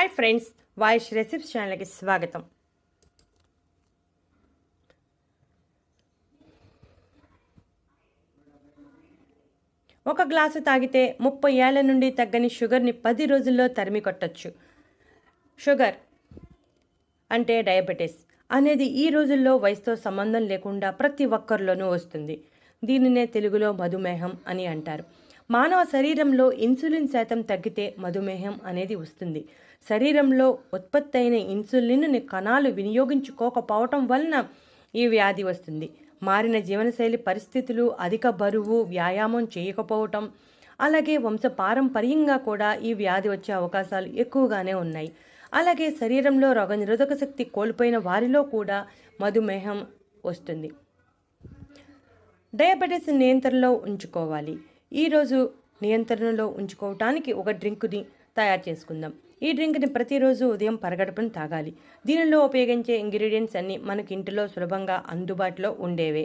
Hi friends, వాయిష్ recipes ఛానల్కి స్వాగతం. ఒక గ్లాసు తాగితే 30 ఏళ్ల నుండి తగ్గని షుగర్ని 10 రోజుల్లో తరిమి కొట్టచ్చు. షుగర్ అంటే డయాబెటీస్ అనేది ఈ రోజుల్లో వయసుతో సంబంధం లేకుండా ప్రతి ఒక్కరిలోనూ వస్తుంది. దీనినే తెలుగులో మధుమేహం అని అంటారు. మానవ శరీరంలో ఇన్సులిన్ శాతం తగ్గితే మధుమేహం అనేది వస్తుంది. శరీరంలో ఉత్పత్తి అయిన ఇన్సులిన్ని కణాలు వినియోగించుకోకపోవటం వలన ఈ వ్యాధి వస్తుంది. మారిన జీవనశైలి పరిస్థితులు, అధిక బరువు, వ్యాయామం చేయకపోవటం, అలాగే వంశపారంపర్యంగా కూడా ఈ వ్యాధి వచ్చే అవకాశాలు ఎక్కువగానే ఉన్నాయి. అలాగే శరీరంలో రోగనిరోధక శక్తి కోల్పోయిన వారిలో కూడా మధుమేహం వస్తుంది. డయాబెటీస్ నియంత్రణలో ఉంచుకోవాలి. ఈరోజు నియంత్రణలో ఉంచుకోవటానికి ఒక డ్రింక్ని తయారు చేసుకుందాం. ఈ డ్రింక్ని ప్రతిరోజు ఉదయం పరగడుపున తాగాలి. దీనిలో ఉపయోగించే ఇంగ్రీడియంట్స్ అన్నీ మనకి ఇంటిలో సులభంగా అందుబాటులో ఉండేవే.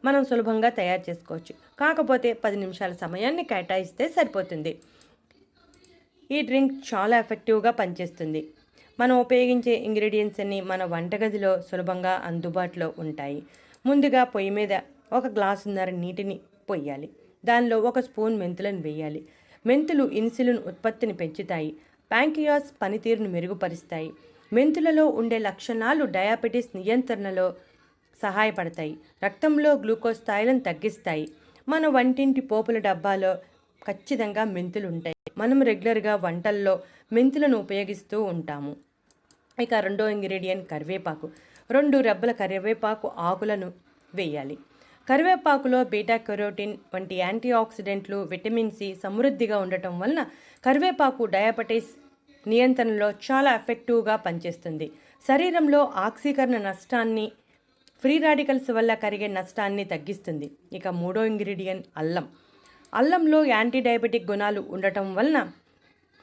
మనం సులభంగా తయారు చేసుకోవచ్చు. కాకపోతే 10 నిమిషాల సమయాన్ని కేటాయిస్తే సరిపోతుంది. ఈ డ్రింక్ చాలా ఎఫెక్టివ్గా పనిచేస్తుంది. మనం ఉపయోగించే ఇంగ్రీడియంట్స్ అన్నీ మన వంటగదిలో సులభంగా అందుబాటులో ఉంటాయి. ముందుగా పొయ్యి మీద 1 గ్లాసున్నర నీటిని పొయ్యాలి. దానిలో 1 స్పూన్ మెంతులను వేయాలి. మెంతులు ఇన్సులిన్ ఉత్పత్తిని పెంచుతాయి. ప్యాంక్రియాస్ పనితీరును మెరుగుపరుస్తాయి. మెంతులలో ఉండే లక్షణాలు డయాబెటీస్ నియంత్రణలో సహాయపడతాయి. రక్తంలో గ్లూకోజ్ స్థాయిలను తగ్గిస్తాయి. మన వంటింటి పోపుల డబ్బాలో ఖచ్చితంగా మెంతులు ఉంటాయి. మనం రెగ్యులర్గా వంటల్లో మెంతులను ఉపయోగిస్తూ ఉంటాము. ఇక రెండో ఇంగ్రీడియంట్ కరివేపాకు. 2 రెబ్బల కరివేపాకు ఆకులను వేయాలి. కరివేపాకులో బీటా కెరోటిన్ వంటి యాంటీ ఆక్సిడెంట్లు, విటమిన్ సి సమృద్ధిగా ఉండటం వలన కరివేపాకు డయాబెటీస్ నియంత్రణలో చాలా ఎఫెక్టివ్గా పనిచేస్తుంది. శరీరంలో ఆక్సీకరణ నష్టాన్ని, ఫ్రీ రాడికల్స్ వల్ల కలిగే నష్టాన్ని తగ్గిస్తుంది. ఇక మూడో ఇంగ్రీడియంట్ అల్లం. అల్లంలో యాంటీ డయాబెటిక్ గుణాలు ఉండటం వలన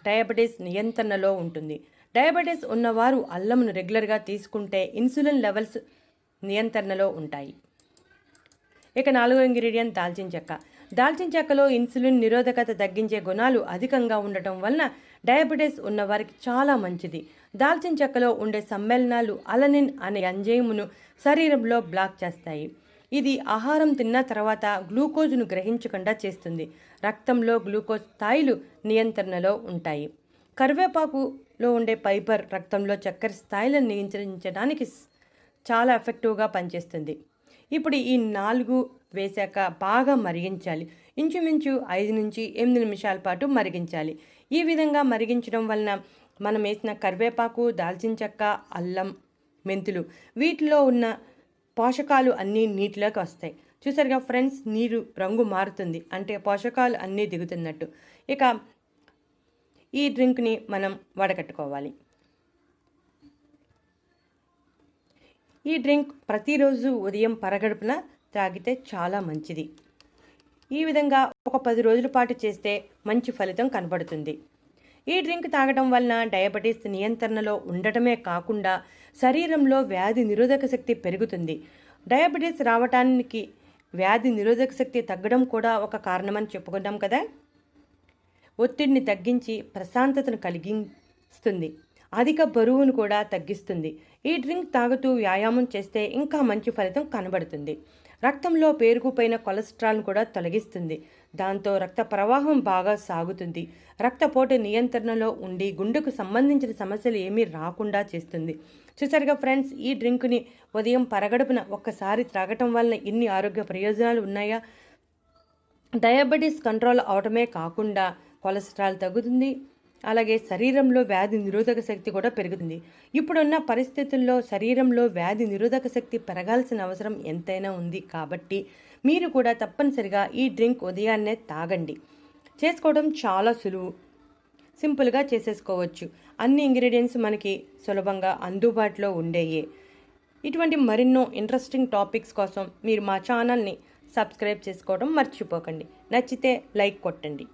డయాబెటీస్ నియంత్రణలో ఉంటుంది. డయాబెటీస్ ఉన్నవారు అల్లంను రెగ్యులర్గా తీసుకుంటే ఇన్సులిన్ లెవెల్స్ నియంత్రణలో ఉంటాయి. ఇక నాలుగో ఇంగ్రీడియంట్ దాల్చిన చెక్క. దాల్చిన చెక్కలో ఇన్సులిన్ నిరోధకత తగ్గించే గుణాలు అధికంగా ఉండటం వలన డయాబెటీస్ ఉన్నవారికి చాలా మంచిది. దాల్చిన చెక్కలో ఉండే సమ్మేళనాలు అలనిన్ అనే ఎంజైమును శరీరంలో బ్లాక్ చేస్తాయి. ఇది ఆహారం తిన్న తర్వాత గ్లూకోజ్ను గ్రహించకుండా చేస్తుంది. రక్తంలో గ్లూకోజ్ స్థాయిలు నియంత్రణలో ఉంటాయి. కరివేపాకులో ఉండే ఫైబర్ రక్తంలో చక్కెర స్థాయిలను నియంత్రించడానికి చాలా ఎఫెక్టివ్గా పనిచేస్తుంది. ఇప్పుడు ఈ 4 వేశాక బాగా మరిగించాలి. ఇంచుమించు 5 నుంచి 8 నిమిషాల పాటు మరిగించాలి. ఈ విధంగా మరిగించడం వలన మనం వేసిన కరివేపాకు, దాల్చిన చెక్క, అల్లం, మెంతులు వీటిలో ఉన్న పోషకాలు అన్నీ నీటిలోకి వస్తాయి. చూసారుగా ఫ్రెండ్స్, నీరు రంగు మారుతుంది అంటే పోషకాలు అన్నీ దిగుతున్నట్టు. ఇక ఈ డ్రింక్ని మనం వడకట్టుకోవాలి. ఈ డ్రింక్ ప్రతిరోజు ఉదయం పరగడుపున తాగితే చాలా మంచిది. ఈ విధంగా ఒక 10 రోజుల పాటు చేస్తే మంచి ఫలితం కనబడుతుంది. ఈ డ్రింక్ తాగడం వలన డయాబెటీస్ నియంత్రణలో ఉండటమే కాకుండా శరీరంలో వ్యాధి నిరోధక శక్తి పెరుగుతుంది. డయాబెటీస్ రావటానికి వ్యాధి నిరోధక శక్తి తగ్గడం కూడా ఒక కారణమని చెప్పుకున్నాం కదా. ఒత్తిడిని తగ్గించి ప్రశాంతతను కలిగిస్తుంది. అధిక బరువును కూడా తగ్గిస్తుంది. ఈ డ్రింక్ తాగుతూ వ్యాయామం చేస్తే ఇంకా మంచి ఫలితం కనబడుతుంది. రక్తంలో పేరుకుపోయిన కొలెస్ట్రాల్ను కూడా తొలగిస్తుంది. దాంతో రక్త ప్రవాహం బాగా సాగుతుంది. రక్తపోటు నియంత్రణలో ఉండి గుండెకు సంబంధించిన సమస్యలు ఏమీ రాకుండా చేస్తుంది. చూసారుగా ఫ్రెండ్స్, ఈ డ్రింక్ని ఉదయం పరగడుపున ఒక్కసారి త్రాగటం వలన ఇన్ని ఆరోగ్య ప్రయోజనాలు ఉన్నాయా. డయాబెటీస్ కంట్రోల్ అవటమే కాకుండా కొలెస్ట్రాల్ తగ్గుతుంది. అలాగే శరీరంలో వ్యాధి నిరోధక శక్తి కూడా పెరుగుతుంది. ఇప్పుడున్న పరిస్థితుల్లో శరీరంలో వ్యాధి నిరోధక శక్తి పెరగాల్సిన అవసరం ఎంతైనా ఉంది. కాబట్టి మీరు కూడా తప్పనిసరిగా ఈ డ్రింక్ ఉదయాన్నే తాగండి. చేసుకోవడం చాలా సులువు, సింపుల్గా చేసేసుకోవచ్చు. అన్ని ఇంగ్రీడియంట్స్ మనకి సులభంగా అందుబాటులో ఉండేయే. ఇటువంటి మరెన్నో ఇంట్రెస్టింగ్ టాపిక్స్ కోసం మీరు మా ఛానల్ని సబ్స్క్రైబ్ చేసుకోవడం మర్చిపోకండి. నచ్చితే లైక్ కొట్టండి.